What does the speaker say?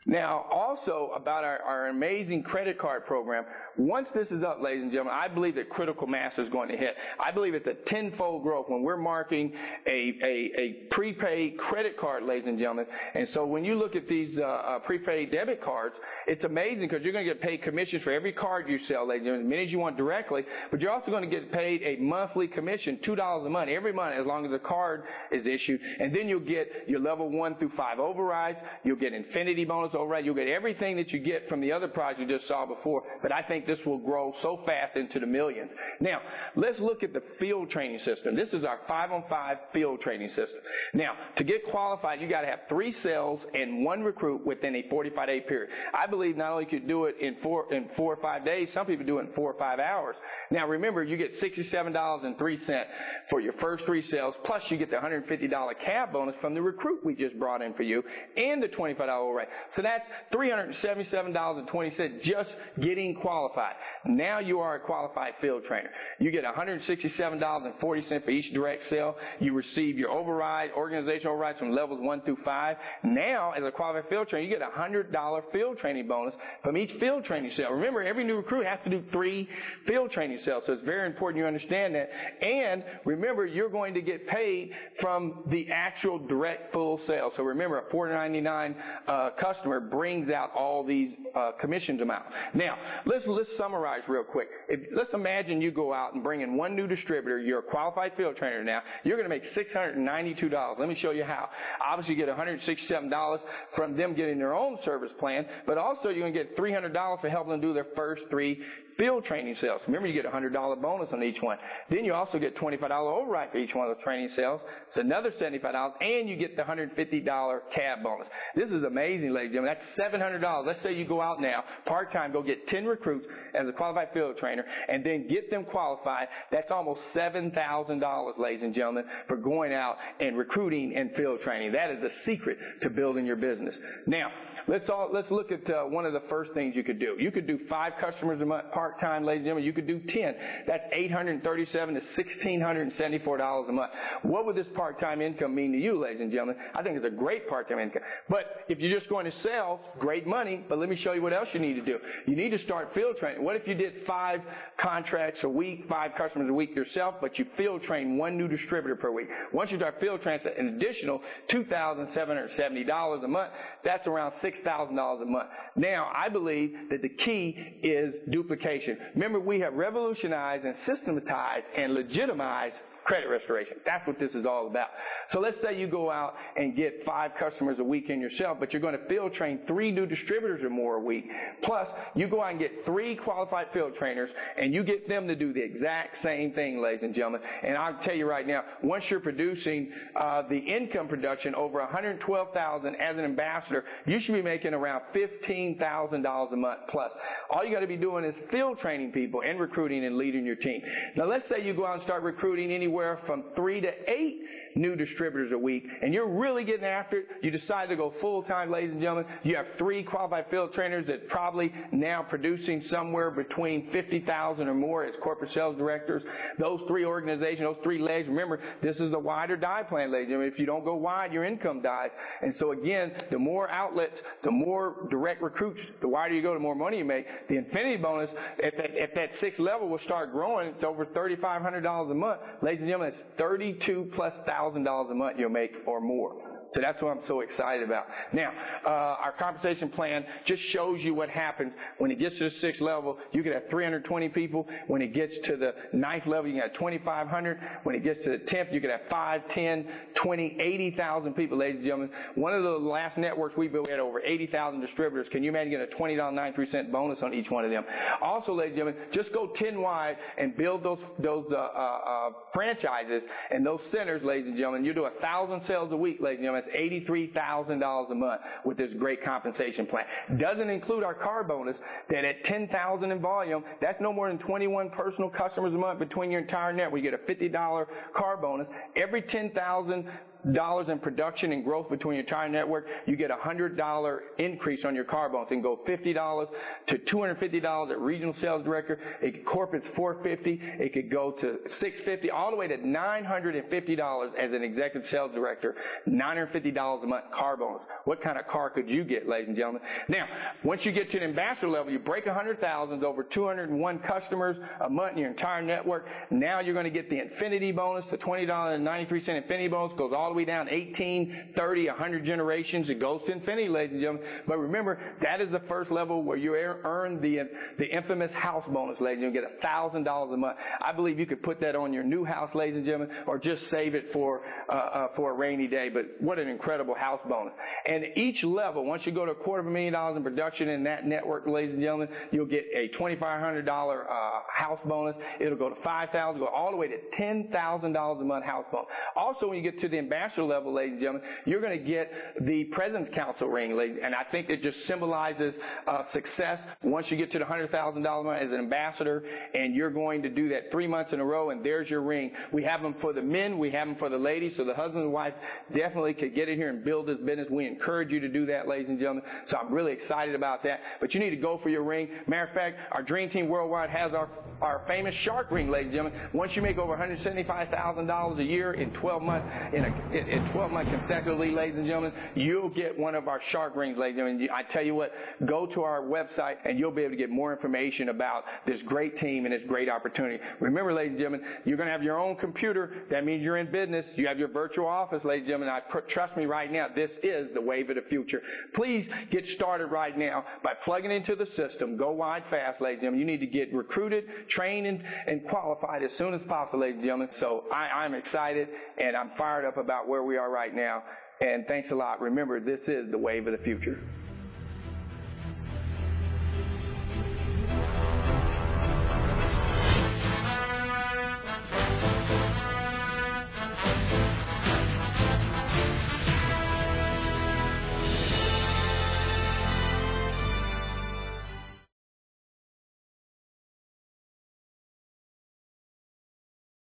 Now, also about our amazing credit card program, once this is up, ladies and gentlemen, I believe that critical mass is going to hit. I believe it's a tenfold growth when we're marking a prepaid credit card, ladies and gentlemen. And so when you look at these prepaid debit cards, it's amazing because you're going to get paid commissions for every card you sell, ladies and gentlemen, as many as you want directly, but you're also going to get paid a monthly commission, $2 a month, every month, as long as the card is issued. And then you'll get your level 1 through 5 overrides. You'll get infinity bonus override. You'll get everything that you get from the other products you just saw before. But I think this will grow so fast into the millions. Now, let's look at the field training system. This is our 5-on-5 field training system. Now, to get qualified, you got to have 3 sales and 1 recruit within a 45-day period. I believe not only could do it in 4 or 5 days, some people do it in 4 or 5 hours. Now, remember, you get $67.03 for your first 3 sales, plus you get the $150 cab bonus from the recruit we just brought in for you, and the $25 override. So that's $377.20 just getting qualified. Now you are a qualified field trainer. You get $167.40 for each direct sale. You receive your override, organizational overrides from levels 1 through 5. Now, as a qualified field trainer, you get a $100 field training bonus from each field training sale. Remember, every new recruit has to do 3 field training sales, so it's very important you understand that. And remember, you're going to get paid from the actual direct full sale. So remember, a $4.99 customer brings out all these commissions amount. Now, let's summarize real quick. Let's imagine you go out and bring in 1 new distributor. You're a qualified field trainer now. You're going to make $692. Let me show you how. Obviously, you get $167 from them getting their own service plan, but also you're going to get $300 for helping them do their first 3 field training sales. Remember, you get a $100 bonus on each one. Then you also get $25 override for each one of those training sales. It's another $75, and you get the $150 cab bonus. This is amazing, ladies and gentlemen. That's $700. Let's say you go out now, part-time, go get 10 recruits as a qualified field trainer, and then get them qualified. That's almost $7,000, ladies and gentlemen, for going out and recruiting and field training. That is the secret to building your business. Now, let's look at one of the first things you could do. You could do 5 customers a month part-time, ladies and gentlemen. You could do 10. That's $837 to $1,674 a month. What would this part-time income mean to you, ladies and gentlemen? I think it's a great part-time income. But if you're just going to sell, great money, but let me show you what else you need to do. You need to start field training. What if you did 5 contracts a week, 5 customers a week yourself, but you field train 1 new distributor per week? Once you start field training, an additional $2,770 a month. That's around $6,000 a month. Now, I believe that the key is duplication. Remember, we have revolutionized and systematized and legitimized credit restoration. That's what this is all about. So let's say you go out and get 5 customers a week in yourself, but you're going to field train 3 new distributors or more a week. Plus, you go out and get 3 qualified field trainers, and you get them to do the exact same thing, ladies and gentlemen. And I'll tell you right now, once you're producing the income production over $112,000 as an ambassador, you should be making around $15,000 a month plus. All you got to be doing is field training people and recruiting and leading your team. Now, let's say you go out and start recruiting anywhere from 3 to 8 new distributors a week, and you're really getting after it. You decide to go full-time, ladies and gentlemen. You have 3 qualified field trainers that probably now producing somewhere between $50,000 or more as corporate sales directors. Those 3 organizations, those 3 legs, remember, this is the wide or die plan, ladies and gentlemen. If you don't go wide, your income dies. And so again, the more outlets, the more direct recruits, the wider you go, the more money you make. The infinity bonus at that 6th level will start growing. It's over $3,500 a month. Ladies and gentlemen, it's $32,000+ a month you'll make or more. So that's what I'm so excited about. Now, our compensation plan just shows you what happens. When it gets to the 6th level, you could have 320 people. When it gets to the 9th level, you can have 2,500. When it gets to the 10th, you could have 5, 10, 20, 80,000 people, ladies and gentlemen. One of the last networks we built, we had over 80,000 distributors. Can you imagine getting a $20.93 bonus on each one of them? Also, ladies and gentlemen, just go 10 wide and build those franchises and those centers, ladies and gentlemen. You do 1,000 sales a week, ladies and gentlemen. That's $83,000 a month with this great compensation plan. Doesn't include our car bonus that at $10,000 in volume, that's no more than 21 personal customers a month between your entire network. You get a $50 car bonus. Every 10,000 in production and growth between your tire network, you get a $100 increase on your car bonus. It can go $50 to $250 at regional sales director. Corporate's $450. It could go to $650, all the way to $950 as an executive sales director. $950 a month car bonus. What kind of car could you get, ladies and gentlemen? Now, once you get to the ambassador level, you break 100,000, over 201 customers a month in your entire network. Now you're going to get the Infinity bonus, the $20.93 Infinity bonus, goes all the way down 18, 30, 100 generations. It goes to infinity, ladies and gentlemen. But remember, that is the first level where you earn the infamous house bonus, ladies and gentlemen. You get $1,000 a month. I believe you could put that on your new house, ladies and gentlemen, or just save it for a rainy day. But what an incredible house bonus. And each level, once you go to $250,000 in production in that network, ladies and gentlemen, you'll get a $2,500 house bonus. It'll go to $5,000, go all the way to $10,000 a month house bonus. Also, when you get to the ambassador level, ladies and gentlemen, you're going to get the President's Council ring, ladies, and I think it just symbolizes success. Once you get to the $100,000 as an ambassador, and you're going to do that 3 months in a row, and there's your ring. We have them for the men, we have them for the ladies, so the husband and wife definitely could get in here and build this business. We encourage you to do that, ladies and gentlemen. So I'm really excited about that. But you need to go for your ring. Matter of fact, our Dream Team Worldwide has our famous shark ring, ladies and gentlemen. Once you make over $175,000 a year in 12 months, in 12 months consecutively, ladies and gentlemen, you'll get one of our shark rings, ladies and gentlemen. I tell you what, go to our website and you'll be able to get more information about this great team and this great opportunity. Remember, ladies and gentlemen, you're going to have your own computer. That means you're in business. You have your virtual office, ladies and gentlemen. Trust me right now, this is the wave of the future. Please get started right now by plugging into the system. Go wide fast, ladies and gentlemen. You need to get recruited, trained, and qualified as soon as possible, ladies and gentlemen. So I'm excited and I'm fired up about where we are right now. And thanks a lot. Remember, this is the wave of the future.